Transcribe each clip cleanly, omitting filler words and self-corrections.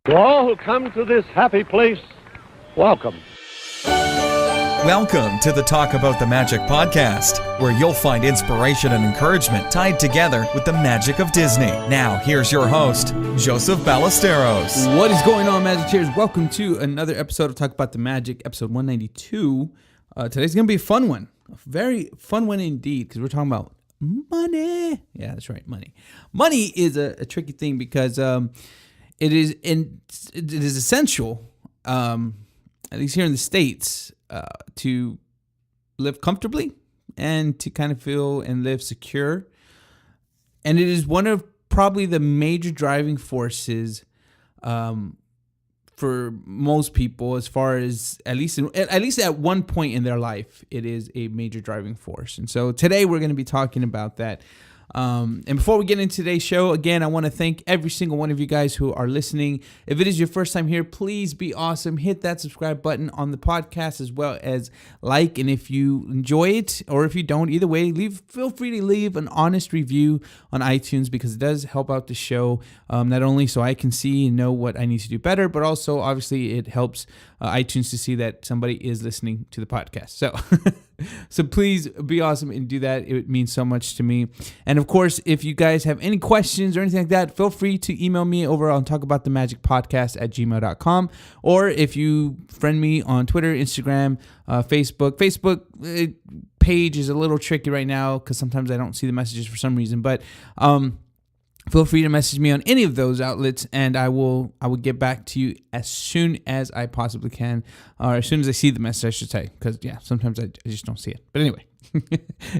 To all who come to this happy place, welcome. Welcome to the Talk About the Magic podcast, where you'll find inspiration and encouragement tied together with the magic of Disney. Now, here's your host, Joseph Ballesteros. What is going on, Magic? Welcome to another episode of Talk About the Magic, episode 192. Today's going to be a fun one, a very fun one indeed, because we're talking about money. Yeah, that's right, money. Money is a tricky thing because it is essential, at least here in the States, to live comfortably and to kind of feel and live secure. And it is one of probably the major driving forces for most people, as far as at least at one point in their life, it is a major driving force. And so today we're going to be talking about that. And before we get into today's show, again, I want to thank every single one of you guys who are listening. If it is your first time here, please be awesome. Hit that subscribe button on the podcast, as well as like. And if you enjoy it, or if you don't, either way, feel free to leave an honest review on iTunes, because it does help out the show, not only so I can see and know what I need to do better, but also obviously it helps iTunes to see that somebody is listening to the podcast. So please be awesome and do that. It means so much to me. And of course, if you guys have any questions or anything like that, feel free to email me over on talkaboutthemagicpodcast@gmail.com. Or if you friend me on Twitter, Instagram, Facebook. Facebook page is a little tricky right now because sometimes I don't see the messages for some reason. But feel free to message me on any of those outlets, and I will get back to you as soon as I possibly can, or as soon as I see the message, I should say, because sometimes I just don't see it. But anyway,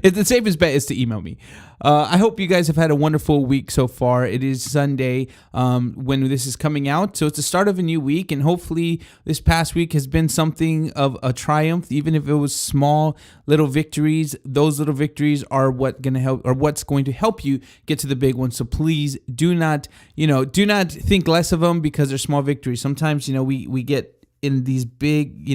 the safest bet is to email me. I hope you guys have had a wonderful week so far. It is Sunday when this is coming out, so it's the start of a new week, and hopefully this past week has been something of a triumph, even if it was small little victories. Those little victories are what's going to help you get to the big one. So please do not think less of them because they're small victories. Sometimes we get in these big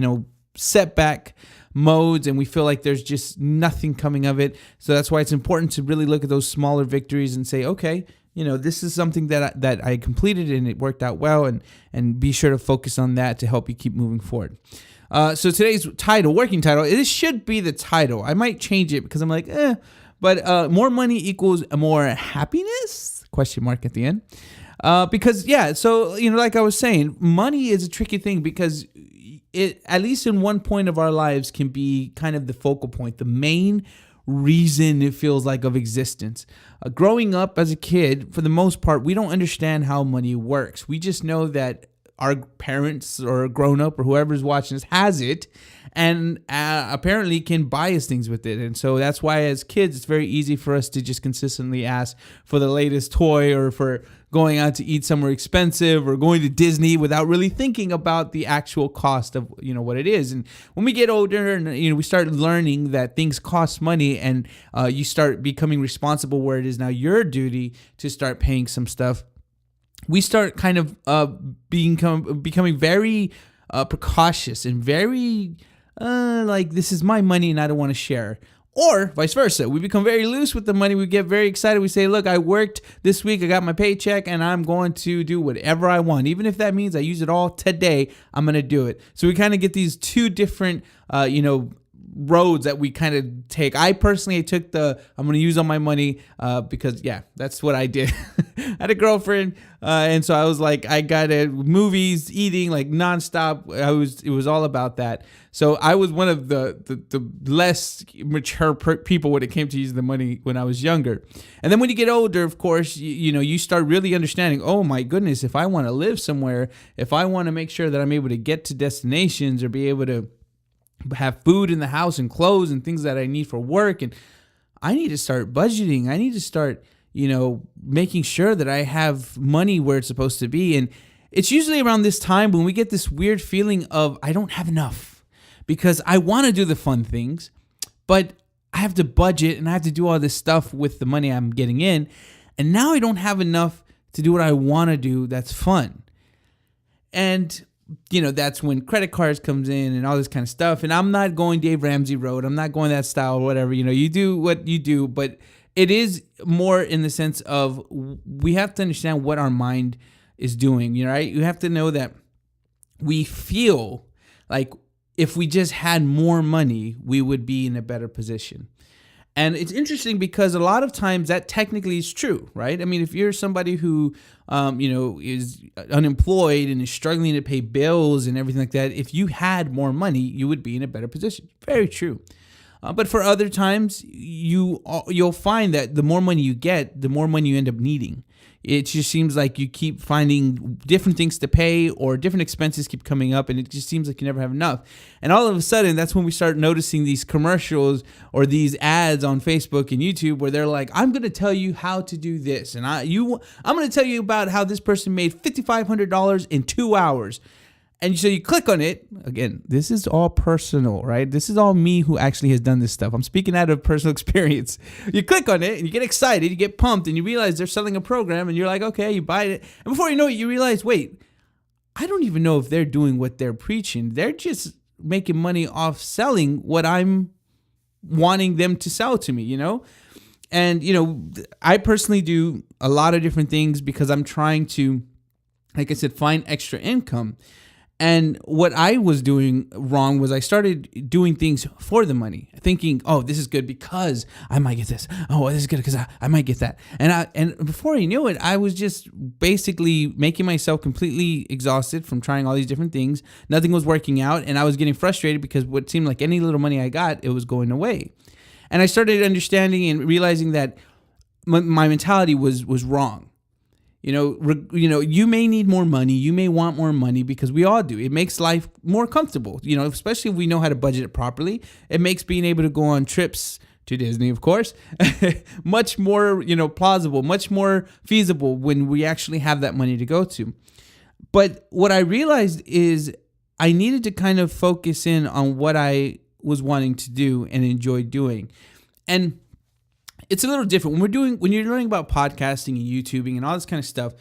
setback modes and we feel like there's just nothing coming of it. So that's why it's important to really look at those smaller victories and say, okay, this is something that I completed and it worked out well, and be sure to focus on that to help you keep moving forward. So today's working title, this should be the title. I might change it because I'm like, but more money equals more happiness? Question mark at the end. Because like I was saying, money is a tricky thing because it, at least in one point of our lives, can be kind of the focal point, the main reason it feels like of existence. Growing up as a kid, for the most part, we don't understand how money works. We just know that our parents or grown up or whoever's watching us has it, and apparently can buy us things with it. And so that's why as kids, it's very easy for us to just consistently ask for the latest toy, or for going out to eat somewhere expensive, or going to Disney without really thinking about the actual cost of what it is. And when we get older and we start learning that things cost money, and you start becoming responsible where it is now your duty to start paying some stuff, we start kind of becoming very precautious and very like, this is my money and I don't want to share. Or vice versa. We become very loose with the money. We get very excited. We say, look, I worked this week. I got my paycheck and I'm going to do whatever I want. Even if that means I use it all today, I'm going to do it. So we kind of get these two different, roads that we kind of take. I personally took I'm going to use all my money because, that's what I did. I had a girlfriend, and so I was like, I got movies, eating like nonstop. It was all about that. So I was one of the less mature people when it came to using the money when I was younger. And then when you get older, of course, you start really understanding, oh my goodness, if I want to live somewhere, if I want to make sure that I'm able to get to destinations or be able to have food in the house and clothes and things that I need for work, and I need to start budgeting. I need to start, making sure that I have money where it's supposed to be. And it's usually around this time when we get this weird feeling of, I don't have enough, because I want to do the fun things, but I have to budget and I have to do all this stuff with the money I'm getting in. And now I don't have enough to do what I want to do that's fun. And that's when credit cards comes in and all this kind of stuff. And I'm not going Dave Ramsey road. I'm not going that style or whatever. You do what you do, but it is more in the sense of we have to understand what our mind is doing. Right? You have to know that we feel like if we just had more money, we would be in a better position. And it's interesting because a lot of times that technically is true, right? I mean, if you're somebody who, is unemployed and is struggling to pay bills and everything like that, if you had more money, you would be in a better position. Very true. But for other times, you'll find that the more money you get, the more money you end up needing. It just seems like you keep finding different things to pay or different expenses keep coming up, and it just seems like you never have enough. And all of a sudden, that's when we start noticing these commercials or these ads on Facebook and YouTube where they're like, I'm going to tell you how to do this. And I'm going to tell you about how this person made $5,500 in 2 hours. And so you click on it. Again, this is all personal, right? This is all me who actually has done this stuff. I'm speaking out of personal experience. You click on it and you get excited, you get pumped, and you realize they're selling a program and you're like, okay, you buy it. And before you know it, you realize, wait, I don't even know if they're doing what they're preaching. They're just making money off selling what I'm wanting them to sell to me, And, I personally do a lot of different things because I'm trying to, like I said, find extra income. And what I was doing wrong was I started doing things for the money, thinking, oh, this is good because I might get this. Oh, this is good because I might get that. And before I knew it, I was just basically making myself completely exhausted from trying all these different things. Nothing was working out. And I was getting frustrated because what seemed like any little money I got, it was going away. And I started understanding and realizing that my mentality was wrong. You may need more money. You may want more money because we all do. It makes life more comfortable, especially if we know how to budget it properly. It makes being able to go on trips to Disney, of course, much more, plausible, much more feasible when we actually have that money to go to. But what I realized is I needed to kind of focus in on what I was wanting to do and enjoy doing. And it's a little different when you're learning about podcasting and YouTubing and all this kind of stuff.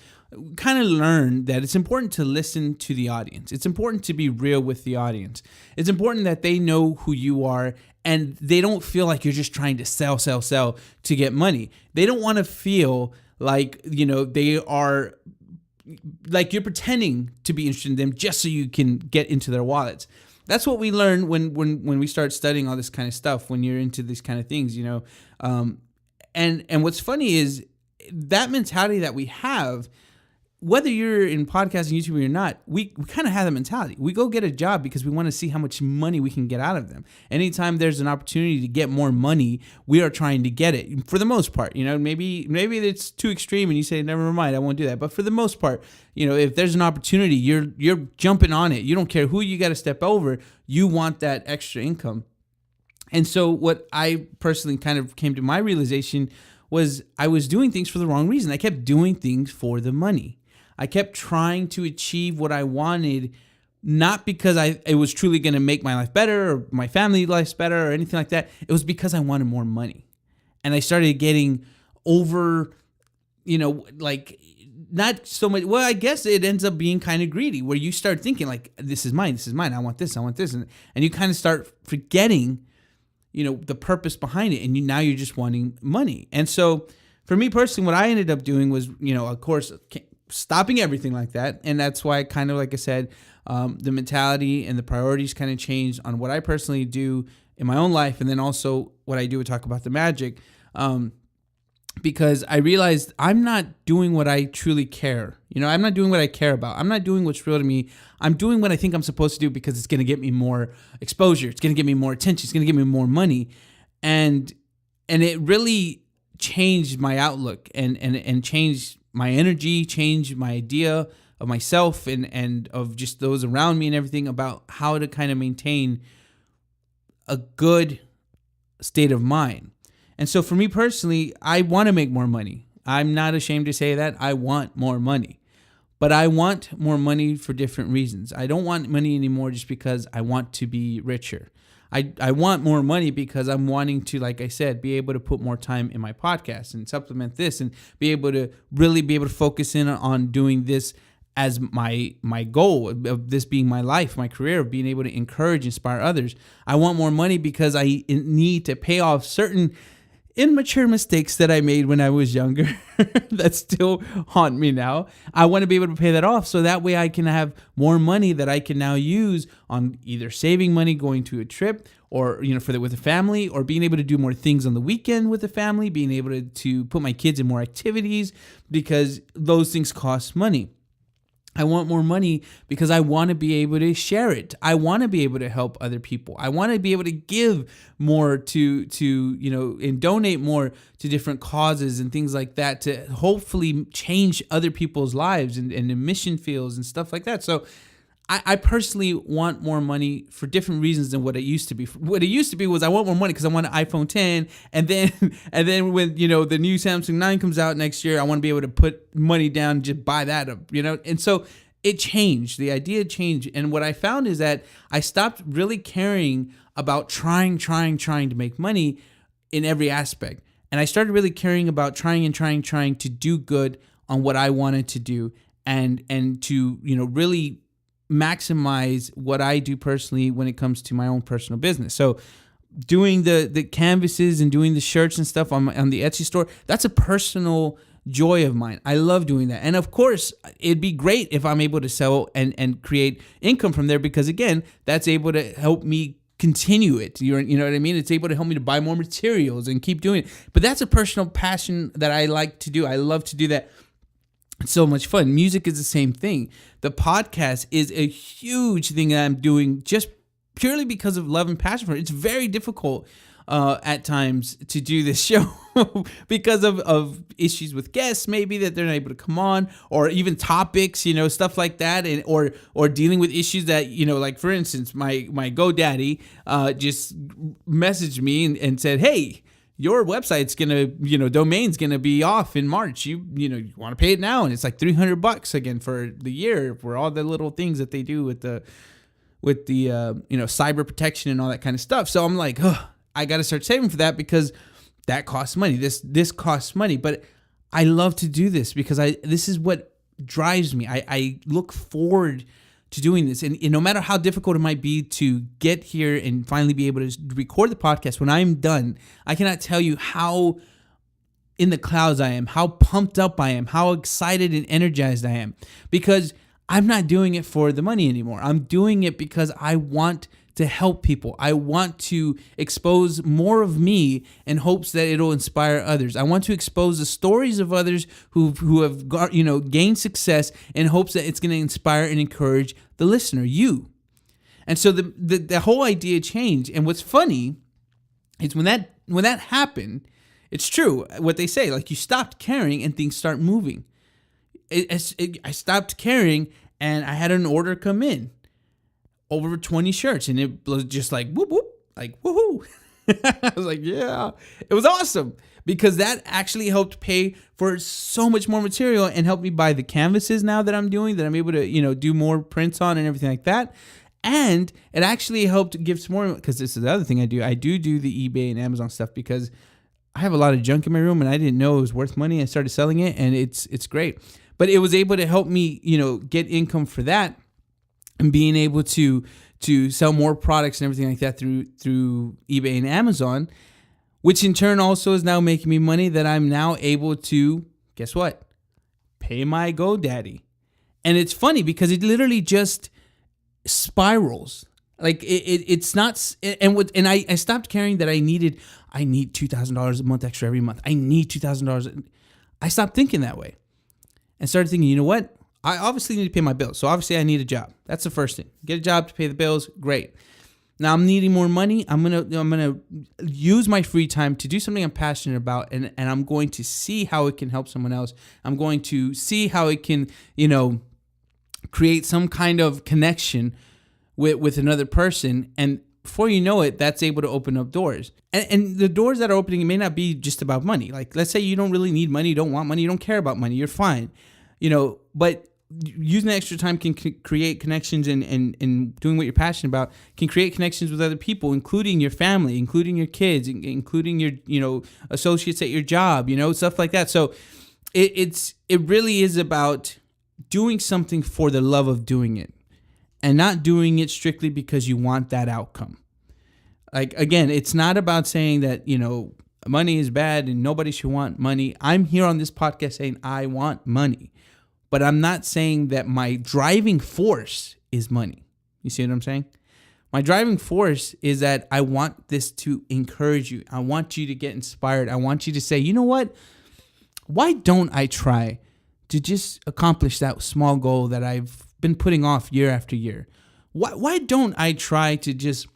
Kind of learn that it's important to listen to the audience. It's important to be real with the audience. It's important that they know who you are and they don't feel like you're just trying to sell to get money. They don't want to feel like, they are like you're pretending to be interested in them just so you can get into their wallets. That's what we learn when we start studying all this kind of stuff, when you're into these kind of things, And what's funny is that mentality that we have, whether you're in podcasting, YouTube or not, we kind of have that mentality. We go get a job because we want to see how much money we can get out of them. Anytime there's an opportunity to get more money, we are trying to get it for the most part. Maybe it's too extreme and you say, never mind, I won't do that. But for the most part, if there's an opportunity, you're jumping on it. You don't care who you got to step over. You want that extra income. And so what I personally kind of came to my realization was I was doing things for the wrong reason. I kept doing things for the money. I kept trying to achieve what I wanted, not because it was truly going to make my life better or my family life better or anything like that. It was because I wanted more money. And I started getting over, not so much. Well, I guess it ends up being kind of greedy where you start thinking like, this is mine. I want this. And you kind of start forgetting the purpose behind it. And now you're just wanting money. And so for me personally, what I ended up doing was, of course, stopping everything like that. And that's why kind of, like I said, the mentality and the priorities kind of changed on what I personally do in my own life. And then also what I do, we talk about the magic, because I realized I'm not doing what I truly care. I'm not doing what I care about. I'm not doing what's real to me. I'm doing what I think I'm supposed to do because it's going to get me more exposure. It's going to get me more attention. It's going to get me more money. And it really changed my outlook and changed my energy, changed my idea of myself and of just those around me and everything about how to kind of maintain a good state of mind. And so for me personally, I want to make more money. I'm not ashamed to say that. I want more money. But I want more money for different reasons. I don't want money anymore just because I want to be richer. I want more money because I'm wanting to, like I said, be able to put more time in my podcast and supplement this and be able to really be able to focus in on doing this as my goal of this being my life, my career, of being able to encourage, inspire others. I want more money because I need to pay off certain immature mistakes that I made when I was younger that still haunt me now. I want to be able to pay that off so that way I can have more money that I can now use on either saving money, going to a trip, or with the family, or being able to do more things on the weekend with the family, being able to put my kids in more activities, because those things cost money. I want more money because I want to be able to share it. I want to be able to help other people. I want to be able to give more to and donate more to different causes and things like that, to hopefully change other people's lives and in mission fields and stuff like that. So I personally want more money for different reasons than what it used to be. What it used to be was I want more money because I want an iPhone 10, and then when the new Samsung 9 comes out next year, I want to be able to put money down and just buy that up, And so it changed. The idea changed, and what I found is that I stopped really caring about trying to make money in every aspect, and I started really caring about trying to do good on what I wanted to do, and to really maximize what I do personally when it comes to my own personal business. So doing the canvases and doing the shirts and stuff on the Etsy store, that's a personal joy of mine. I love doing that. And of course, it'd be great if I'm able to sell and create income from there, because again, that's able to help me continue it. You know what I mean? It's able to help me to buy more materials and keep doing it. But that's a personal passion that I like to do. I love to do that. It's so much fun. Music is the same thing. The podcast is a huge thing that I'm doing just purely because of love and passion for it. It's very difficult at times to do this show because of issues with guests, maybe that they're not able to come on, or even topics, stuff like that, and or dealing with issues that, like for instance, my GoDaddy just messaged me and said, hey, your website's gonna, domain's gonna be off in March. You want to pay it now, and it's like $300 again for the year for all the little things that they do with the cyber protection and all that kind of stuff. So I'm like, I got to start saving for that, because that costs money. This costs money, but I love to do this because this is what drives me. I look forward to doing this, and no matter how difficult it might be to get here and finally be able to record the podcast, when I'm done, I cannot tell you how in the clouds I am, how pumped up I am, how excited and energized I am, because I'm not doing it for the money anymore. I'm doing it because I want to help people. I want to expose more of me in hopes that it'll inspire others. I want to expose the stories of others who have got, gained success, in hopes that it's going to inspire and encourage the listener, you. And so the whole idea changed. And what's funny is when that happened, it's true what they say, like you stopped caring and things start moving. I stopped caring, and I had an order come in. Over 20 shirts, and it was just like whoop whoop, like woohoo. I was like, yeah, it was awesome, because that actually helped pay for so much more material and helped me buy the canvases now that I'm doing, that I'm able to do more prints on and everything like that. And it actually helped give some more, because this is the other thing I do. I do the eBay and Amazon stuff, because I have a lot of junk in my room and I didn't know it was worth money. I started selling it, and it's great. But it was able to help me get income for that, and being able to sell more products and everything like that through eBay and Amazon, which in turn also is now making me money that I'm now able to, guess what? Pay my GoDaddy. And it's funny because it literally just spirals. Like it's not, and I stopped caring that I need $2,000 a month extra every month. I need $2,000. I stopped thinking that way and started thinking, you know what? I obviously need to pay my bills. So obviously I need a job. That's the first thing. Get a job to pay the bills. Great. Now I'm needing more money. I'm gonna use my free time to do something I'm passionate about, and I'm going to see how it can help someone else. I'm going to see how it can, create some kind of connection with another person. And before you know it, that's able to open up doors. And the doors that are opening, it may not be just about money. Like, let's say you don't really need money, you don't want money, you don't care about money, you're fine. But using the extra time can create connections, and doing what you're passionate about can create connections with other people, including your family, including your kids, including your associates at your job, stuff like that. So it really is about doing something for the love of doing it, and not doing it strictly because you want that outcome. Like, again, it's not about saying that money is bad and nobody should want money. I'm here on this podcast saying I want money, but I'm not saying that my driving force is money. You see what I'm saying? My driving force is that I want this to encourage you. I want you to get inspired. I want you to say, you know what? Why don't I try to just accomplish that small goal that I've been putting off year after year? Why don't I try to just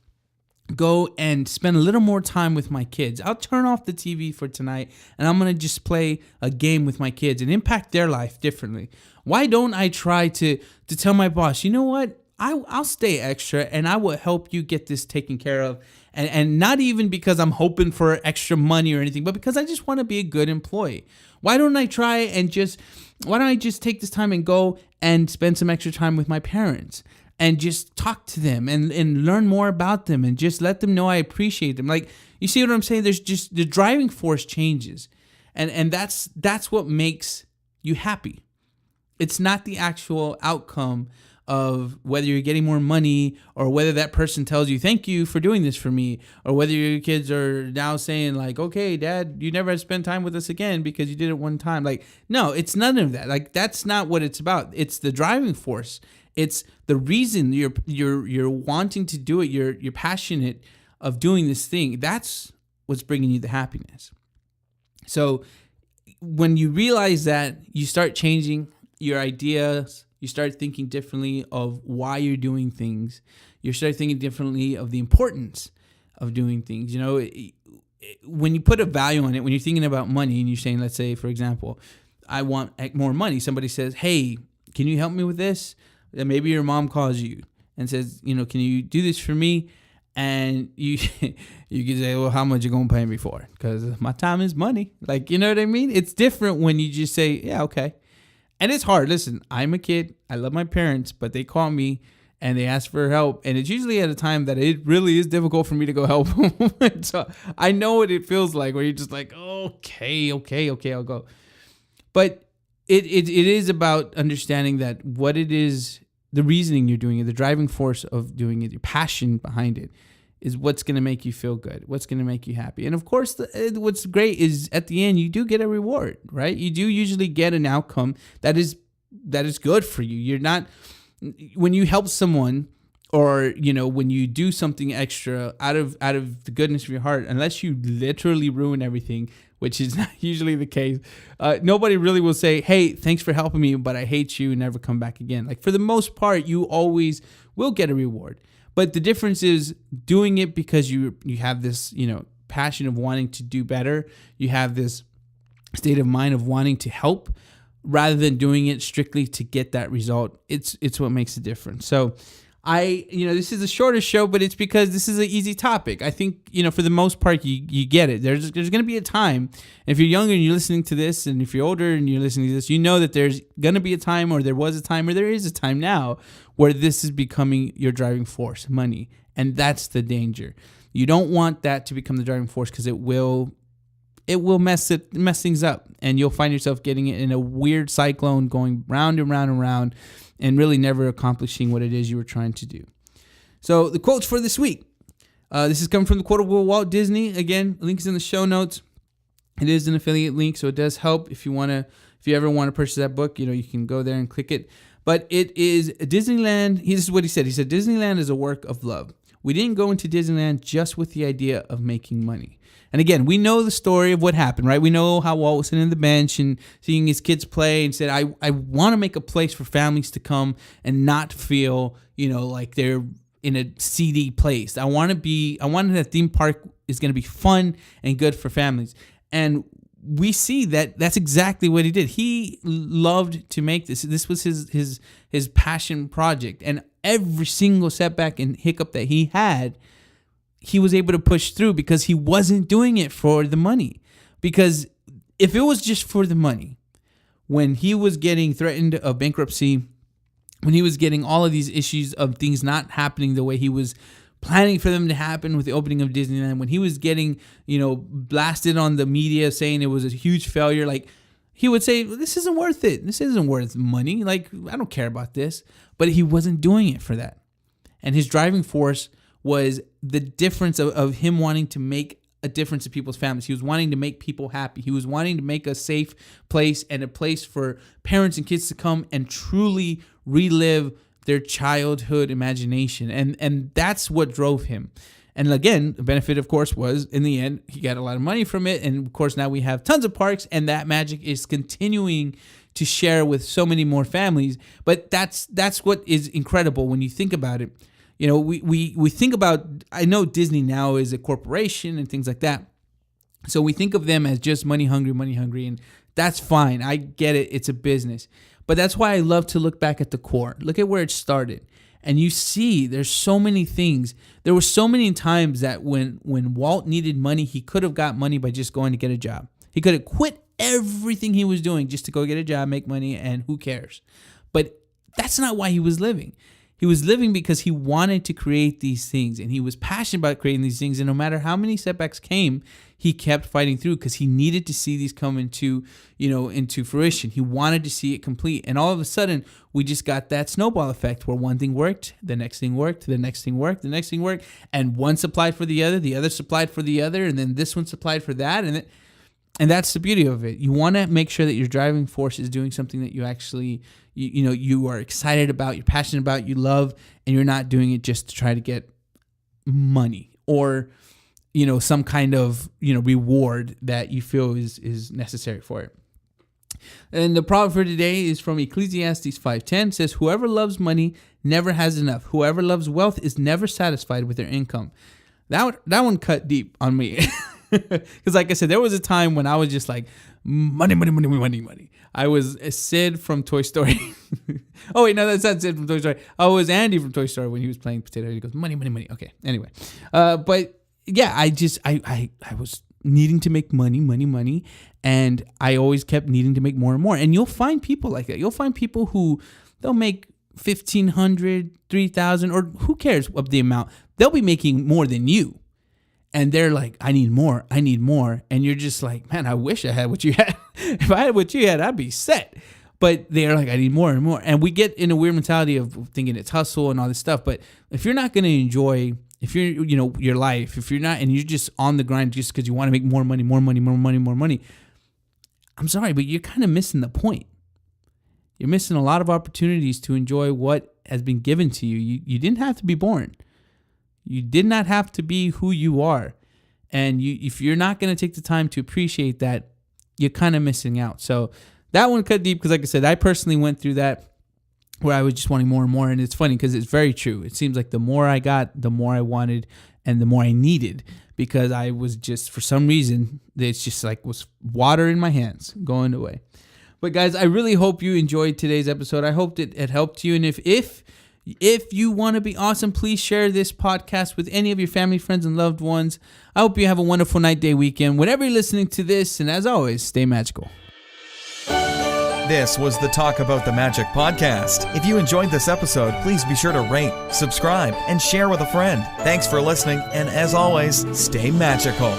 go and spend a little more time with my kids? I'll turn off the TV for tonight and I'm going to just play a game with my kids and impact their life differently. Why don't I try to tell my boss, you know what? I'll stay extra and I will help you get this taken care of. And not even because I'm hoping for extra money or anything, but because I just want to be a good employee. Why don't I just take this time and go and spend some extra time with my parents and just talk to them and learn more about them and just let them know I appreciate them. Like, you see what I'm saying? There's just the driving force changes. And that's what makes you happy. It's not the actual outcome of whether you're getting more money or whether that person tells you, thank you for doing this for me, or whether your kids are now saying like, okay, Dad, you never have to spend time with us again because you did it one time. Like, no, it's none of that. Like, that's not what it's about. It's the driving force. It's the reason you're wanting to do it. You're passionate of doing this thing. That's what's bringing you the happiness. So when you realize that, you start changing your ideas. You start thinking differently of why you're doing things. You start thinking differently of the importance of doing things. You know, when you put a value on it, when you're thinking about money and you're saying, let's say, for example, I want more money. Somebody says, hey, can you help me with this? And maybe your mom calls you and says, you know, can you do this for me? And you can say, well, how much you going to pay me for? Because my time is money. Like, you know what I mean? It's different when you just say, yeah, okay. And it's hard. Listen, I'm a kid. I love my parents, but they call me and they ask for help. And it's usually at a time that it really is difficult for me to go help them. So I know what it feels like where you're just like, okay, I'll go. But it is about understanding that what it is, the reasoning you're doing it, the driving force of doing it, your passion behind it is what's going to make you feel good, what's going to make you happy. And of course, what's great is at the end, you do get a reward, right? You do usually get an outcome that is good for you. You're not, when you help someone or, you know, when you do something extra out of the goodness of your heart, unless you literally ruin everything, which is not usually the case, nobody really will say, hey, thanks for helping me, but I hate you and never come back again. Like, for the most part, you always will get a reward. But the difference is doing it because you have this, you know, passion of wanting to do better. You have this state of mind of wanting to help rather than doing it strictly to get that result. It's what makes the difference. So this is a shorter show, but it's because this is an easy topic. I think, you know, for the most part, you get it. There's going to be a time, if you're younger and you're listening to this, and if you're older and you're listening to this, you know that there's going to be a time, or there was a time, or there is a time now where this is becoming your driving force, money. And that's the danger. You don't want that to become the driving force because it will mess things up, and you'll find yourself getting it in a weird cyclone going round and round and round, and really never accomplishing what it is you were trying to do. So the quotes for this week. This is coming from the Quotable Walt Disney. Again, link is in the show notes. It is an affiliate link, so it does help if you ever want to purchase that book. You know, you can go there and click it. But it is Disneyland. This is what he said. He said, Disneyland is a work of love. We didn't go into Disneyland just with the idea of making money. And again, we know the story of what happened, right? We know how Walt was sitting on the bench and seeing his kids play and said, I want to make a place for families to come and not feel, you know, like they're in a seedy place. I wanted that theme park is going to be fun and good for families. And we see that that's exactly what he did. He loved to make this. This was his passion project. And every single setback and hiccup that he had, he was able to push through because he wasn't doing it for the money. Because if it was just for the money, when he was getting threatened of bankruptcy, when he was getting all of these issues of things not happening the way he was planning for them to happen with the opening of Disneyland, when he was getting, you know, blasted on the media saying it was a huge failure, like, he would say, this isn't worth it. This isn't worth money. Like, I don't care about this. But he wasn't doing it for that. And his driving force was the difference of him wanting to make a difference in people's families. He was wanting to make people happy. He was wanting to make a safe place and a place for parents and kids to come and truly relive their childhood imagination. And that's what drove him. And again, the benefit, of course, was in the end, he got a lot of money from it. And of course, now we have tons of parks, and that magic is continuing to share with so many more families. But that's what is incredible when you think about it. You know, we think about, I know Disney now is a corporation and things like that. So we think of them as just money hungry, and that's fine. I get it. It's a business. But that's why I love to look back at the core. Look at where it started. And you see there's so many things. There were so many times that when Walt needed money, he could have got money by just going to get a job. He could have quit everything he was doing just to go get a job, make money, and who cares? But that's not why he was living. He was living because he wanted to create these things, and he was passionate about creating these things. And no matter how many setbacks came, he kept fighting through because he needed to see these come into fruition. He wanted to see it complete. And all of a sudden, we just got that snowball effect where one thing worked, the next thing worked, the next thing worked, the next thing worked, and one supplied for the other supplied for the other, and then this one supplied for that, and that's the beauty of it. You want to make sure that your driving force is doing something that you actually, you are excited about, you're passionate about, you love, and you're not doing it just to try to get money or, some kind of, reward that you feel is necessary for it. And the proverb for today is from Ecclesiastes 5:10. It says, "Whoever loves money never has enough. Whoever loves wealth is never satisfied with their income." That one cut deep on me. Because like I said, there was a time when I was just like, money. I was Sid from Toy Story. Oh, wait, no, that's not Sid from Toy Story. I was Andy from Toy Story when he was playing Potato Head. He goes, money. Okay, anyway. But yeah, I was needing to make money. And I always kept needing to make more and more. And you'll find people like that. You'll find people who they'll make $1,500, $3,000, or who cares of the amount. They'll be making more than you. And they're like, I need more. And you're just like, man, I wish I had what you had. If I had what you had, I'd be set. But they're like, I need more and more. And we get in a weird mentality of thinking it's hustle and all this stuff. But if you're not going to enjoy, if you're, your life, if you're not, and you're just on the grind just because you want to make more money, I'm sorry, but you're kind of missing the point. You're missing a lot of opportunities to enjoy what has been given to you. You didn't have to be born. You did not have to be who you are. And if you're not going to take the time to appreciate that, you're kind of missing out. So that one cut deep because, like I said, I personally went through that where I was just wanting more and more. And it's funny because it's very true. It seems like the more I got, the more I wanted and the more I needed because I was just, for some reason, it's just like was water in my hands going away. But guys, I really hope you enjoyed today's episode. I hope that it helped you. And if you want to be awesome, please share this podcast with any of your family, friends, and loved ones. I hope you have a wonderful night, day, weekend, whenever you're listening to this. And as always, stay magical. This was the Talk About the Magic podcast. If you enjoyed this episode, please be sure to rate, subscribe, and share with a friend. Thanks for listening, and as always, stay magical.